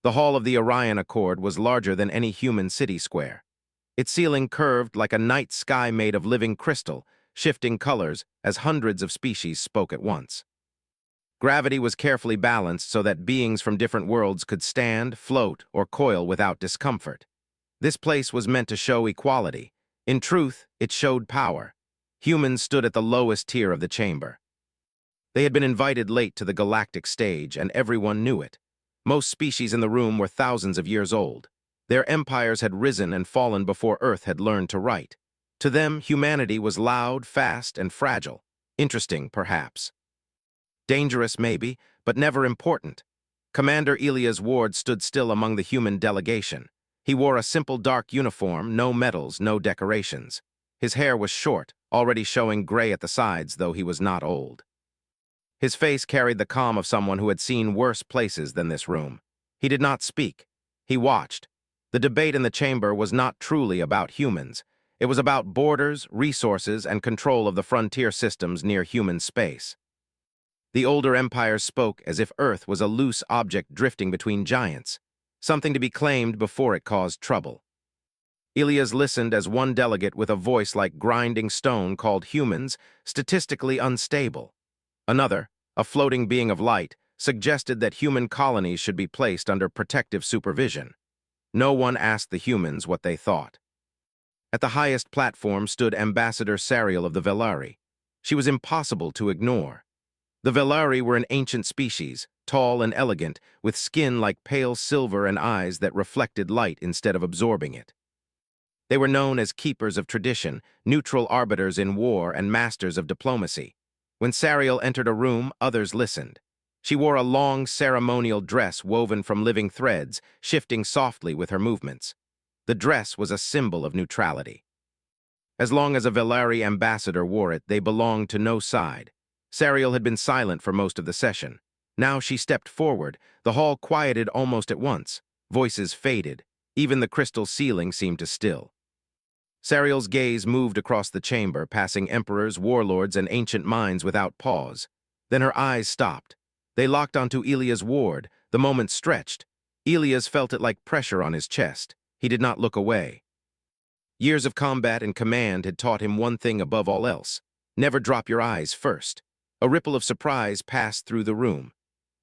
The hall of the Orion Accord was larger than any human city square. Its ceiling curved like a night sky made of living crystal, shifting colors as hundreds of species spoke at once. Gravity was carefully balanced so that beings from different worlds could stand, float, or coil without discomfort. This place was meant to show equality. In truth, it showed power. Humans stood at the lowest tier of the chamber. They had been invited late to the galactic stage, and everyone knew it. Most species in the room were thousands of years old. Their empires had risen and fallen before Earth had learned to write. To them, humanity was loud, fast, and fragile. Interesting, perhaps. Dangerous, maybe, but never important. Commander Elias Ward stood still among the human delegation. He wore a simple dark uniform, no medals, no decorations. His hair was short, already showing gray at the sides, though he was not old. His face carried the calm of someone who had seen worse places than this room. He did not speak. He watched. The debate in the chamber was not truly about humans. It was about borders, resources, and control of the frontier systems near human space. The older empires spoke as if Earth was a loose object drifting between giants, something to be claimed before it caused trouble. Elias listened as one delegate with a voice like grinding stone called humans statistically unstable. Another, a floating being of light, suggested that human colonies should be placed under protective supervision. No one asked the humans what they thought. At the highest platform stood Ambassador Sariel of the Velari. She was impossible to ignore. The Velari were an ancient species, tall and elegant, with skin like pale silver and eyes that reflected light instead of absorbing it. They were known as keepers of tradition, neutral arbiters in war, and masters of diplomacy. When Sariel entered a room, others listened. She wore a long ceremonial dress woven from living threads, shifting softly with her movements. The dress was a symbol of neutrality. As long as a Velari ambassador wore it, they belonged to no side. Sariel had been silent for most of the session. Now she stepped forward. The hall quieted almost at once. Voices faded. Even the crystal ceiling seemed to still. Sariel's gaze moved across the chamber, passing emperors, warlords, and ancient minds without pause. Then her eyes stopped. They locked onto Elias Ward. The moment stretched. Elias felt it like pressure on his chest. He did not look away. Years of combat and command had taught him one thing above all else: never drop your eyes first. A ripple of surprise passed through the room.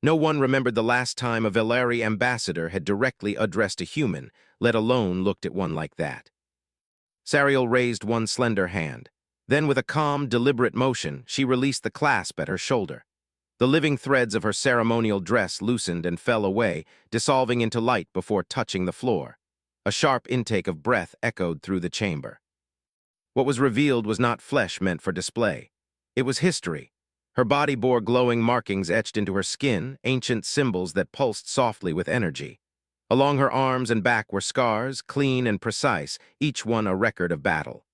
No one remembered the last time a Velari ambassador had directly addressed a human, let alone looked at one like that. Sariel raised one slender hand. Then, with a calm, deliberate motion, she released the clasp at her shoulder. The living threads of her ceremonial dress loosened and fell away, dissolving into light before touching the floor. A sharp intake of breath echoed through the chamber. What was revealed was not flesh meant for display. It was history. Her body bore glowing markings etched into her skin, ancient symbols that pulsed softly with energy. Along her arms and back were scars, clean and precise, each one a record of battle.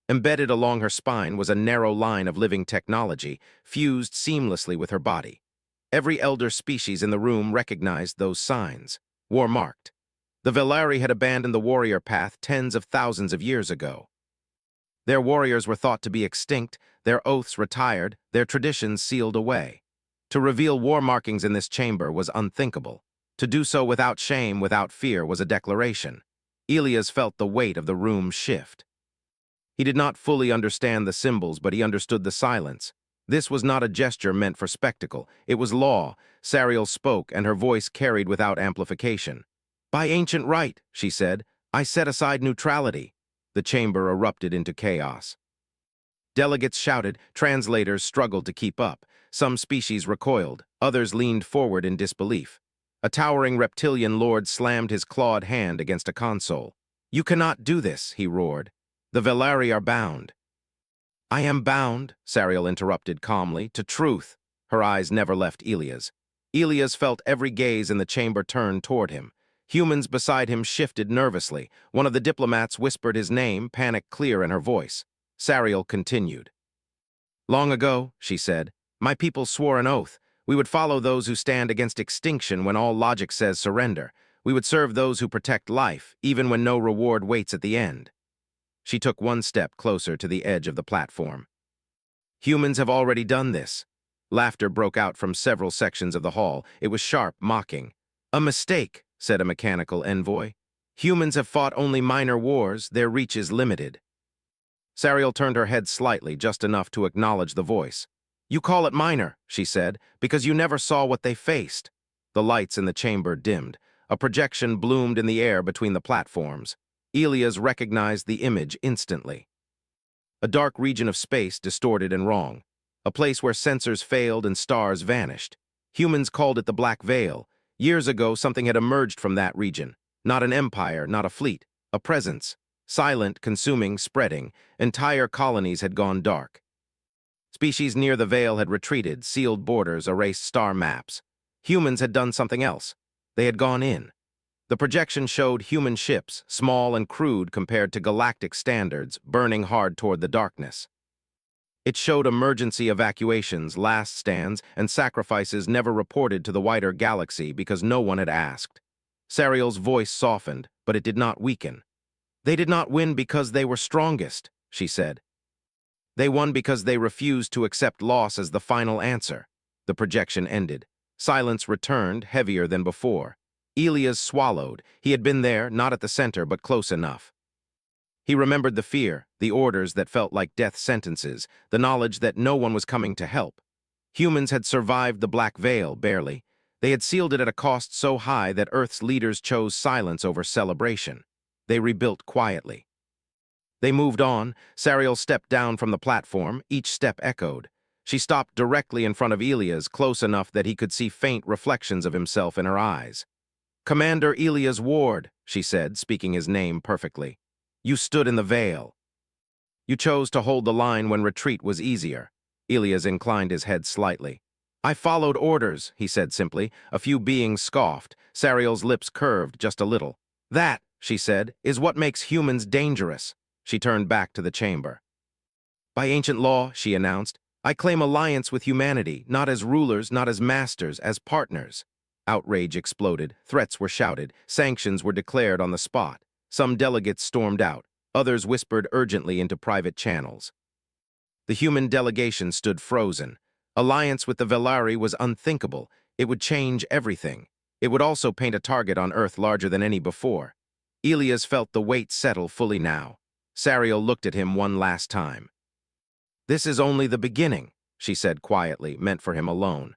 Embedded along her spine was a narrow line of living technology, fused seamlessly with her body. Every elder species in the room recognized those signs, war-marked. The Velari had abandoned the warrior path tens of thousands of years ago. Their warriors were thought to be extinct, their oaths retired, their traditions sealed away. To reveal war markings in this chamber was unthinkable. To do so without shame, without fear, was a declaration. Elias felt the weight of the room shift. He did not fully understand the symbols, but he understood the silence. This was not a gesture meant for spectacle. It was law. Sariel spoke, and her voice carried without amplification. "By ancient right," she said, "I set aside neutrality." The chamber erupted into chaos. Delegates shouted, translators struggled to keep up. Some species recoiled, others leaned forward in disbelief. A towering reptilian lord slammed his clawed hand against a console. "You cannot do this," he roared. "The Velari are bound." "I am bound," Sariel interrupted calmly, "to truth." Her eyes never left Elias. Elias felt every gaze in the chamber turn toward him. Humans beside him shifted nervously. One of the diplomats whispered his name, panic clear in her voice. Sariel continued. "Long ago," she said, "my people swore an oath. We would follow those who stand against extinction when all logic says surrender. We would serve those who protect life, even when no reward waits at the end." She took one step closer to the edge of the platform. "Humans have already done this." Laughter broke out from several sections of the hall. It was sharp, mocking. A mistake, said a mechanical envoy. Humans have fought only minor wars, their reach is limited. Sariel turned her head slightly, just enough to acknowledge the voice. You call it minor, she said, because you never saw what they faced. The lights in the chamber dimmed. A projection bloomed in the air between the platforms. Elias recognized the image instantly. A dark region of space, distorted and wrong. A place where sensors failed and stars vanished. Humans called it the Black Veil. Years ago, something had emerged from that region. Not an empire, not a fleet. A presence. Silent, consuming, spreading. Entire colonies had gone dark. Species near the veil had retreated, sealed borders, erased star maps. Humans had done something else. They had gone in. The projection showed human ships, small and crude compared to galactic standards, burning hard toward the darkness. It showed emergency evacuations, last stands, and sacrifices never reported to the wider galaxy because no one had asked. Sariel's voice softened, but it did not weaken. They did not win because they were strongest, she said. They won because they refused to accept loss as the final answer. The projection ended. Silence returned, heavier than before. Elias swallowed. He had been there, not at the center, but close enough. He remembered the fear, the orders that felt like death sentences, the knowledge that no one was coming to help. Humans had survived the Black Veil, barely. They had sealed it at a cost so high that Earth's leaders chose silence over celebration. They rebuilt quietly. They moved on. Sariel stepped down from the platform. Each step echoed. She stopped directly in front of Elias, close enough that he could see faint reflections of himself in her eyes. Commander Elias Ward, she said, speaking his name perfectly. You stood in the veil. You chose to hold the line when retreat was easier. Elias inclined his head slightly. I followed orders, he said simply. A few beings scoffed. Sariel's lips curved just a little. That, she said, is what makes humans dangerous. She turned back to the chamber. By ancient law, she announced, I claim alliance with humanity, not as rulers, not as masters, as partners. Outrage exploded, threats were shouted, sanctions were declared on the spot. Some delegates stormed out, others whispered urgently into private channels. The human delegation stood frozen. Alliance with the Velari was unthinkable. It would change everything. It would also paint a target on Earth larger than any before. Elias felt the weight settle fully now. Sariel looked at him one last time. This is only the beginning, she said quietly, meant for him alone.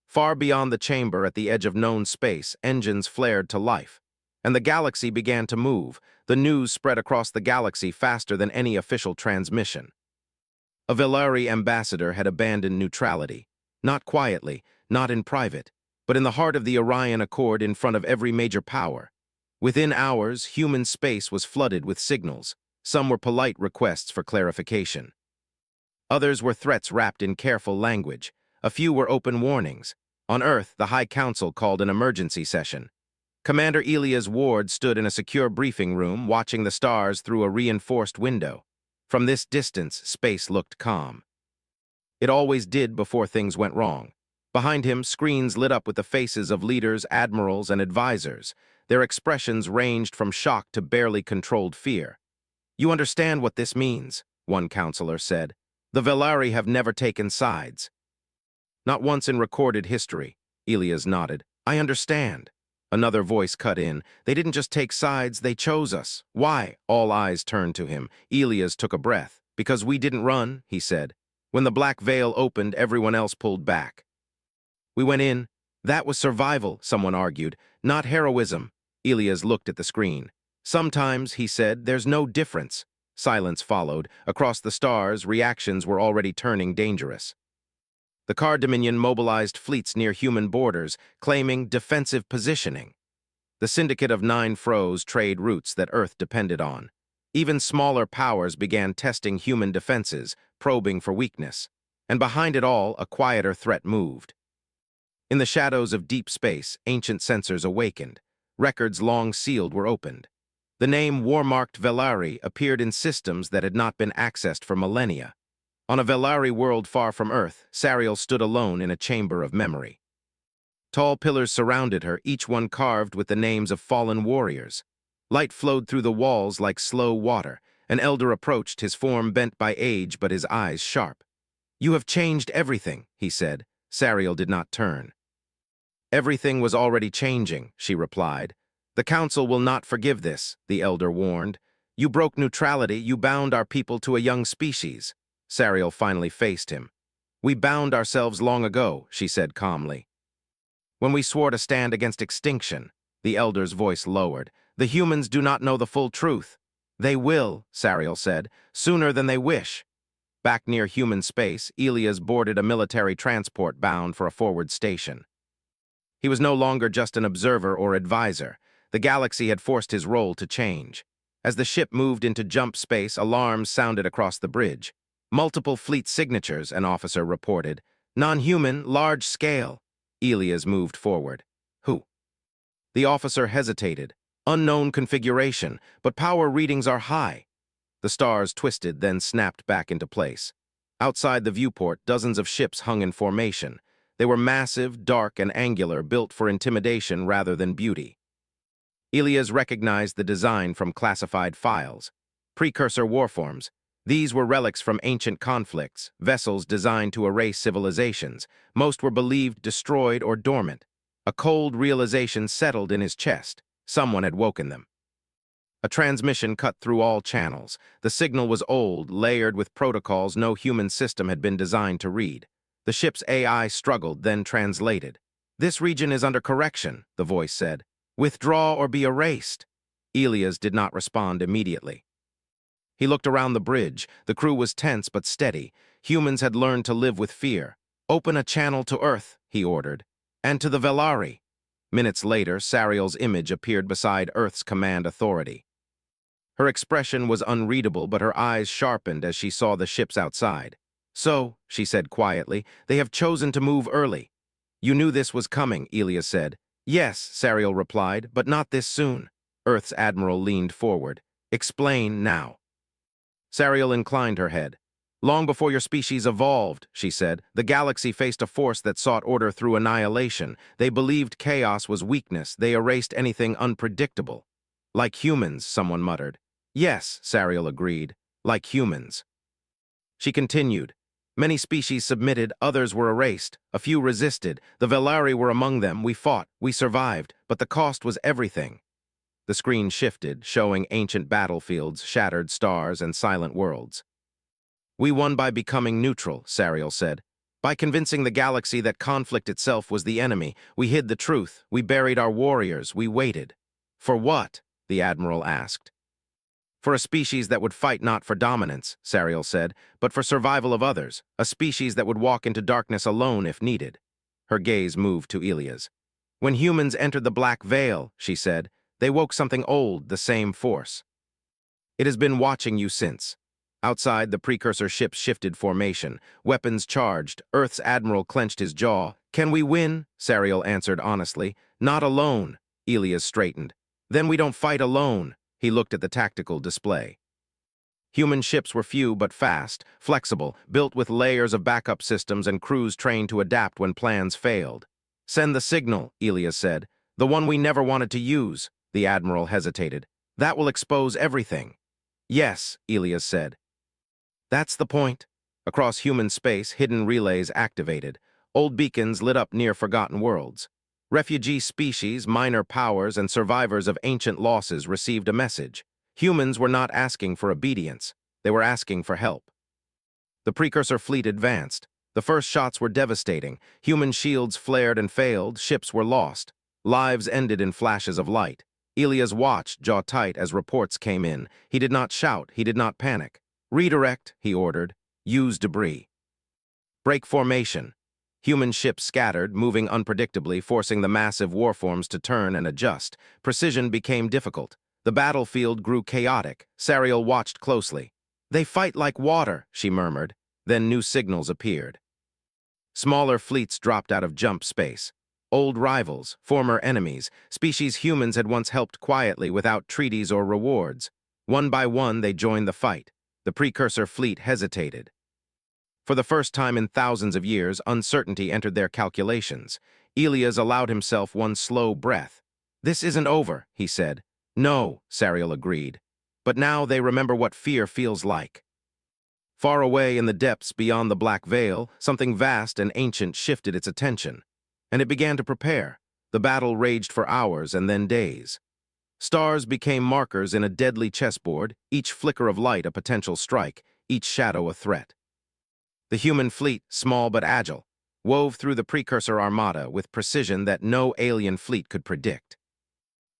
Far beyond the chamber, at the edge of known space, engines flared to life. And the galaxy began to move. The news spread across the galaxy faster than any official transmission. A Velari ambassador had abandoned neutrality. Not quietly, not in private, but in the heart of the Orion Accord in front of every major power. Within hours, human space was flooded with signals. Some were polite requests for clarification. Others were threats wrapped in careful language. A few were open warnings. On Earth, the High Council called an emergency session. Commander Elias Ward stood in a secure briefing room, watching the stars through a reinforced window. From this distance, space looked calm. It always did before things went wrong. Behind him, screens lit up with the faces of leaders, admirals, and advisors. Their expressions ranged from shock to barely controlled fear. You understand what this means, one counselor said. The Velari have never taken sides. Not once in recorded history. Elias nodded. I understand. Another voice cut in. They didn't just take sides, they chose us. Why? All eyes turned to him. Elias took a breath. Because we didn't run, he said. When the Black Veil opened, everyone else pulled back. We went in. That was survival, someone argued. Not heroism. Elias looked at the screen. Sometimes, he said, there's no difference. Silence followed. Across the stars, reactions were already turning dangerous. The Car Dominion mobilized fleets near human borders, claiming defensive positioning. The Syndicate of Nine froze trade routes that Earth depended on. Even smaller powers began testing human defenses, probing for weakness. And behind it all, a quieter threat moved. In the shadows of deep space, ancient sensors awakened. Records long sealed were opened. The name war-marked Velari appeared in systems that had not been accessed for millennia. On a Velari world far from Earth, Sariel stood alone in a chamber of memory. Tall pillars surrounded her, each one carved with the names of fallen warriors. Light flowed through the walls like slow water. An elder approached, his form bent by age but his eyes sharp. You have changed everything, he said. Sariel did not turn. Everything was already changing, she replied. The council will not forgive this, the elder warned. You broke neutrality, you bound our people to a young species. Sariel finally faced him. We bound ourselves long ago, she said calmly. When we swore to stand against extinction, the elder's voice lowered. The humans do not know the full truth. They will, Sariel said, sooner than they wish. Back near human space, Elias boarded a military transport bound for a forward station. He was no longer just an observer or advisor. The galaxy had forced his role to change. As the ship moved into jump space, alarms sounded across the bridge. Multiple fleet signatures, an officer reported. Non-human, large scale. Elias moved forward. Who? The officer hesitated. Unknown configuration, but power readings are high. The stars twisted, then snapped back into place. Outside the viewport, dozens of ships hung in formation. They were massive, dark, and angular, built for intimidation rather than beauty. Elias recognized the design from classified files. Precursor warforms. These were relics from ancient conflicts, vessels designed to erase civilizations. Most were believed destroyed or dormant. A cold realization settled in his chest. Someone had woken them. A transmission cut through all channels. The signal was old, layered with protocols no human system had been designed to read. The ship's AI struggled, then translated. This region is under correction, the voice said. Withdraw or be erased. Elias did not respond immediately. He looked around the bridge. The crew was tense but steady. Humans had learned to live with fear. Open a channel to Earth, he ordered. And to the Velari. Minutes later, Sariel's image appeared beside Earth's command authority. Her expression was unreadable, but her eyes sharpened as she saw the ships outside. So, she said quietly, they have chosen to move early. You knew this was coming, Elias said. Yes, Sariel replied, but not this soon. Earth's admiral leaned forward. Explain now. Sariel inclined her head. Long before your species evolved, she said, the galaxy faced a force that sought order through annihilation. They believed chaos was weakness. They erased anything unpredictable. Like humans, someone muttered. Yes, Sariel agreed. Like humans. She continued. Many species submitted, others were erased. A few resisted. The Velari were among them. We fought. We survived. But the cost was everything. The screen shifted, showing ancient battlefields, shattered stars, and silent worlds. We won by becoming neutral, Sariel said. By convincing the galaxy that conflict itself was the enemy, we hid the truth. We buried our warriors. We waited. For what? The admiral asked. For a species that would fight not for dominance, Sariel said, but for survival of others, a species that would walk into darkness alone if needed. Her gaze moved to Elias. When humans entered the Black Veil, she said, they woke something old, the same force. It has been watching you since. Outside, the precursor ships shifted formation. Weapons charged. Earth's admiral clenched his jaw. Can we win? Sariel answered honestly. Not alone. Elias straightened. Then we don't fight alone. He looked at the tactical display. Human ships were few but fast, flexible, built with layers of backup systems and crews trained to adapt when plans failed. Send the signal, Elias said. The one we never wanted to use. The admiral hesitated. That will expose everything. Yes, Elias said. That's the point. Across human space, hidden relays activated. Old beacons lit up near forgotten worlds. Refugee species, minor powers, and survivors of ancient losses received a message. Humans were not asking for obedience. They were asking for help. The precursor fleet advanced. The first shots were devastating. Human shields flared and failed. Ships were lost. Lives ended in flashes of light. Elias watched, jaw tight, as reports came in. He did not shout. He did not panic. Redirect, he ordered. Use debris. Break formation. Human ships scattered, moving unpredictably, forcing the massive warforms to turn and adjust. Precision became difficult. The battlefield grew chaotic. Sariel watched closely. They fight like water, she murmured. Then new signals appeared. Smaller fleets dropped out of jump space. Old rivals, former enemies, species humans had once helped quietly without treaties or rewards. One by one, they joined the fight. The precursor fleet hesitated. For the first time in thousands of years, uncertainty entered their calculations. Elias allowed himself one slow breath. This isn't over, he said. No, Sariel agreed. But now they remember what fear feels like. Far away in the depths beyond the Black Veil, something vast and ancient shifted its attention. and it began to prepare. The battle raged for hours and then days. Stars became markers in a deadly chessboard, each flicker of light a potential strike, each shadow a threat. The human fleet, small but agile, wove through the precursor armada with precision that no alien fleet could predict.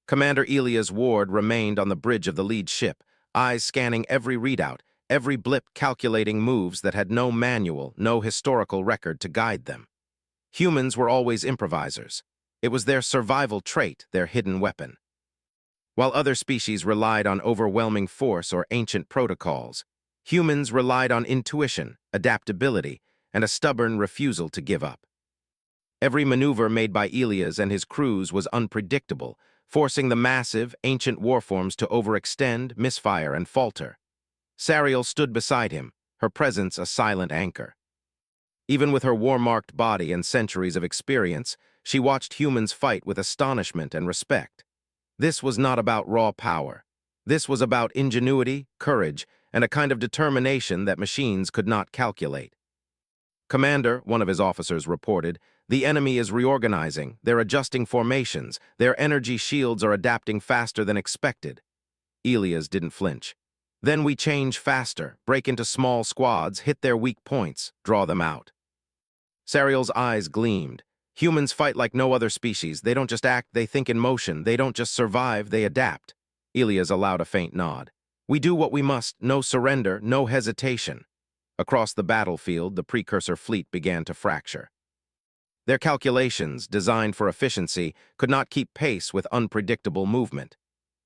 Commander Elias Ward remained on the bridge of the lead ship, eyes scanning every readout, every blip calculating moves that had no manual, no historical record to guide them. Humans were always improvisers. It was their survival trait, their hidden weapon. While other species relied on overwhelming force or ancient protocols, humans relied on intuition, adaptability, and a stubborn refusal to give up. Every maneuver made by Elias and his crews was unpredictable, forcing the massive, ancient warforms to overextend, misfire, and falter. Sariel stood beside him, her presence a silent anchor. Even with her war-marked body and centuries of experience, she watched humans fight with astonishment and respect. This was not about raw power. This was about ingenuity, courage, and a kind of determination that machines could not calculate. "Commander," one of his officers reported, "the enemy is reorganizing, they're adjusting formations, their energy shields are adapting faster than expected." Elias didn't flinch. "Then we change faster, break into small squads, hit their weak points, draw them out." Sariel's eyes gleamed. "Humans fight like no other species. They don't just act, they think in motion. They don't just survive, they adapt." Elias allowed a faint nod. "We do what we must, no surrender, no hesitation." Across the battlefield, the precursor fleet began to fracture. Their calculations, designed for efficiency, could not keep pace with unpredictable movement.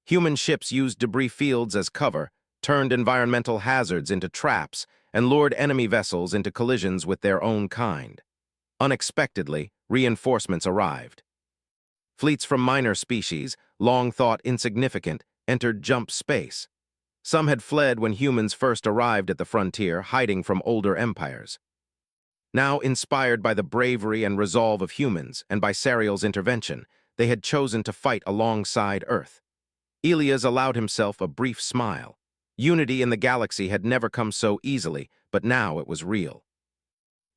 Human ships used debris fields as cover, turned environmental hazards into traps, and lured enemy vessels into collisions with their own kind. Unexpectedly, reinforcements arrived. Fleets from minor species, long thought insignificant, entered jump space. Some had fled when humans first arrived at the frontier, hiding from older empires. Now, inspired by the bravery and resolve of humans and by Sariel's intervention, they had chosen to fight alongside Earth. Elias allowed himself a brief smile. Unity in the galaxy had never come so easily, but now it was real.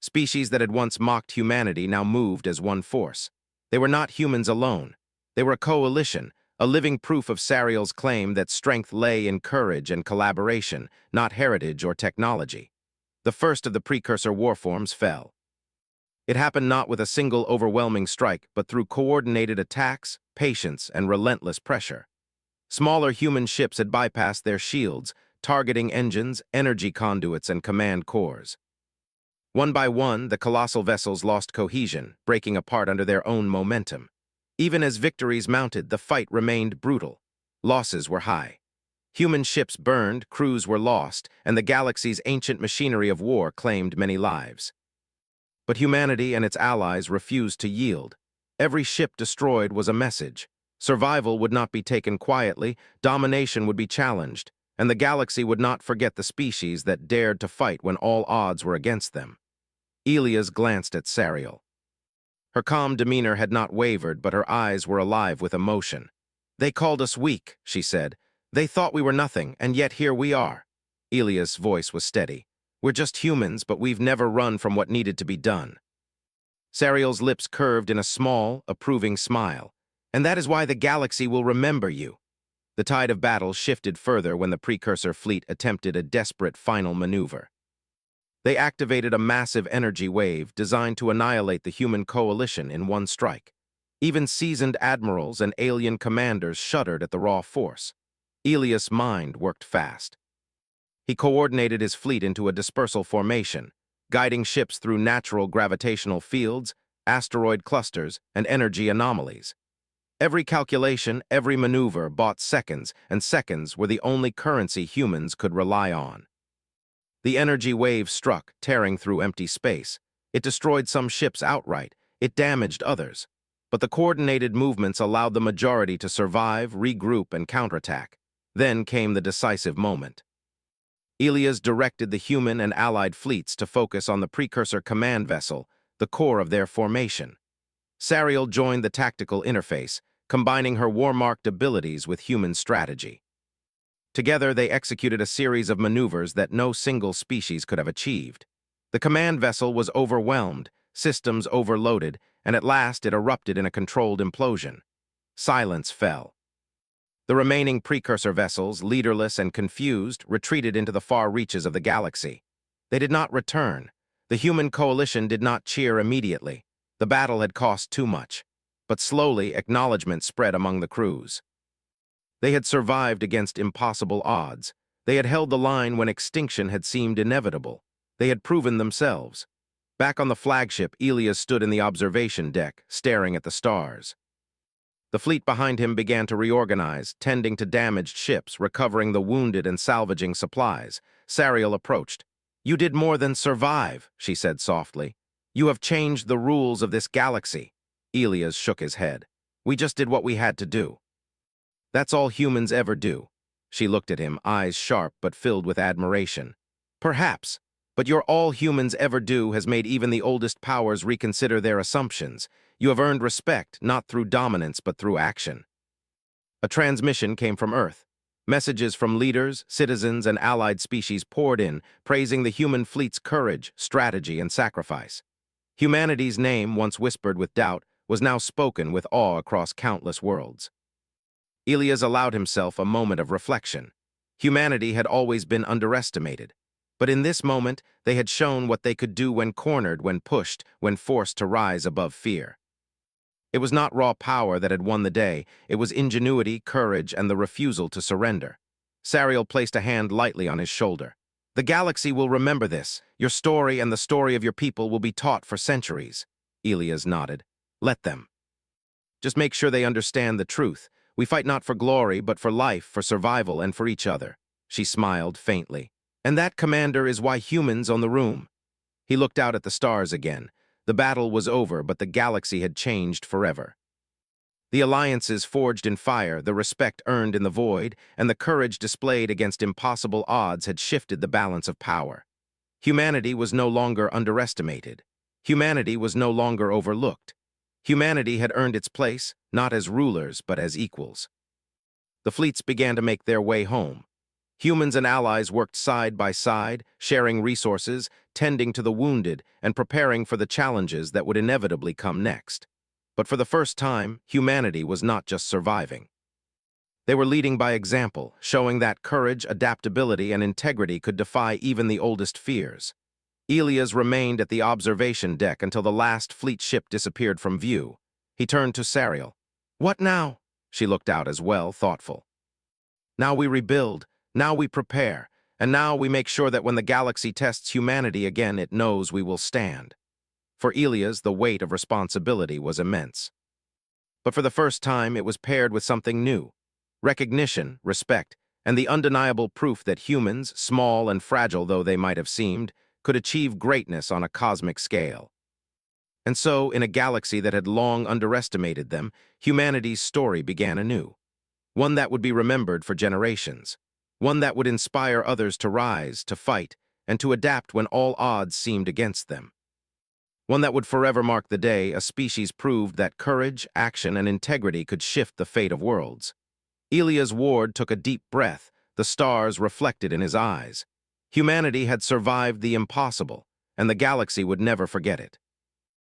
Species that had once mocked humanity now moved as one force. They were not humans alone. They were a coalition, a living proof of Sariel's claim that strength lay in courage and collaboration, not heritage or technology. The first of the precursor warforms fell. It happened not with a single overwhelming strike, but through coordinated attacks, patience, and relentless pressure. Smaller human ships had bypassed their shields, targeting engines, energy conduits, and command cores. One by one, the colossal vessels lost cohesion, breaking apart under their own momentum. Even as victories mounted, the fight remained brutal. Losses were high. Human ships burned, crews were lost, and the galaxy's ancient machinery of war claimed many lives. But humanity and its allies refused to yield. Every ship destroyed was a message. Survival would not be taken quietly, domination would be challenged, and the galaxy would not forget the species that dared to fight when all odds were against them. Elias glanced at Sariel. Her calm demeanor had not wavered, but her eyes were alive with emotion. "They called us weak," she said. "They thought we were nothing, and yet here we are." Elias' voice was steady. "We're just humans, but we've never run from what needed to be done." Sariel's lips curved in a small, approving smile. "And that is why the galaxy will remember you." The tide of battle shifted further when the precursor fleet attempted a desperate final maneuver. They activated a massive energy wave designed to annihilate the human coalition in one strike. Even seasoned admirals and alien commanders shuddered at the raw force. Elias' mind worked fast. He coordinated his fleet into a dispersal formation, guiding ships through natural gravitational fields, asteroid clusters, and energy anomalies. Every calculation, every maneuver bought seconds, and seconds were the only currency humans could rely on. The energy wave struck, tearing through empty space. It destroyed some ships outright. It damaged others. But the coordinated movements allowed the majority to survive, regroup, and counterattack. Then came the decisive moment. Elias directed the human and allied fleets to focus on the precursor command vessel, the core of their formation. Sariel joined the tactical interface, combining her war-marked abilities with human strategy. Together, they executed a series of maneuvers that no single species could have achieved. The command vessel was overwhelmed, systems overloaded, and at last it erupted in a controlled implosion. Silence fell. The remaining precursor vessels, leaderless and confused, retreated into the far reaches of the galaxy. They did not return. The human coalition did not cheer immediately. The battle had cost too much. But slowly, acknowledgement spread among the crews. They had survived against impossible odds. They had held the line when extinction had seemed inevitable. They had proven themselves. Back on the flagship, Elias stood in the observation deck, staring at the stars. The fleet behind him began to reorganize, tending to damaged ships, recovering the wounded and salvaging supplies. Sariel approached. "You did more than survive," she said softly. "You have changed the rules of this galaxy." Elias shook his head. "We just did what we had to do." "That's all humans ever do." She looked at him, eyes sharp but filled with admiration. "Perhaps, but your all humans ever do has made even the oldest powers reconsider their assumptions. You have earned respect, not through dominance but through action." A transmission came from Earth. Messages from leaders, citizens, and allied species poured in, praising the human fleet's courage, strategy, and sacrifice. Humanity's name, once whispered with doubt, was now spoken with awe across countless worlds. Elias allowed himself a moment of reflection. Humanity had always been underestimated. But in this moment, they had shown what they could do when cornered, when pushed, when forced to rise above fear. It was not raw power that had won the day. It was ingenuity, courage, and the refusal to surrender. Sariel placed a hand lightly on his shoulder. "The galaxy will remember this. Your story and the story of your people will be taught for centuries." Elias nodded. "Let them. Just make sure they understand the truth. We fight not for glory, but for life, for survival, and for each other." She smiled faintly. "And that, Commander, is why humans own the room." He looked out at the stars again. The battle was over, but the galaxy had changed forever. The alliances forged in fire, the respect earned in the void, and the courage displayed against impossible odds had shifted the balance of power. Humanity was no longer underestimated. Humanity was no longer overlooked. Humanity had earned its place, not as rulers, but as equals. The fleets began to make their way home. Humans and allies worked side by side, sharing resources, tending to the wounded, and preparing for the challenges that would inevitably come next. But for the first time, humanity was not just surviving. They were leading by example, showing that courage, adaptability, and integrity could defy even the oldest fears. Elias remained at the observation deck until the last fleet ship disappeared from view. He turned to Sariel. "What now?" She looked out as well, thoughtful. "Now we rebuild, now we prepare, and now we make sure that when the galaxy tests humanity again, it knows we will stand." For Elias, the weight of responsibility was immense. But for the first time, it was paired with something new. Recognition, respect, and the undeniable proof that humans, small and fragile though they might have seemed, could achieve greatness on a cosmic scale. And so, in a galaxy that had long underestimated them, humanity's story began anew. One that would be remembered for generations. One that would inspire others to rise, to fight, and to adapt when all odds seemed against them. One that would forever mark the day a species proved that courage, action, and integrity could shift the fate of worlds. Elias Ward took a deep breath, the stars reflected in his eyes. Humanity had survived the impossible, and the galaxy would never forget it.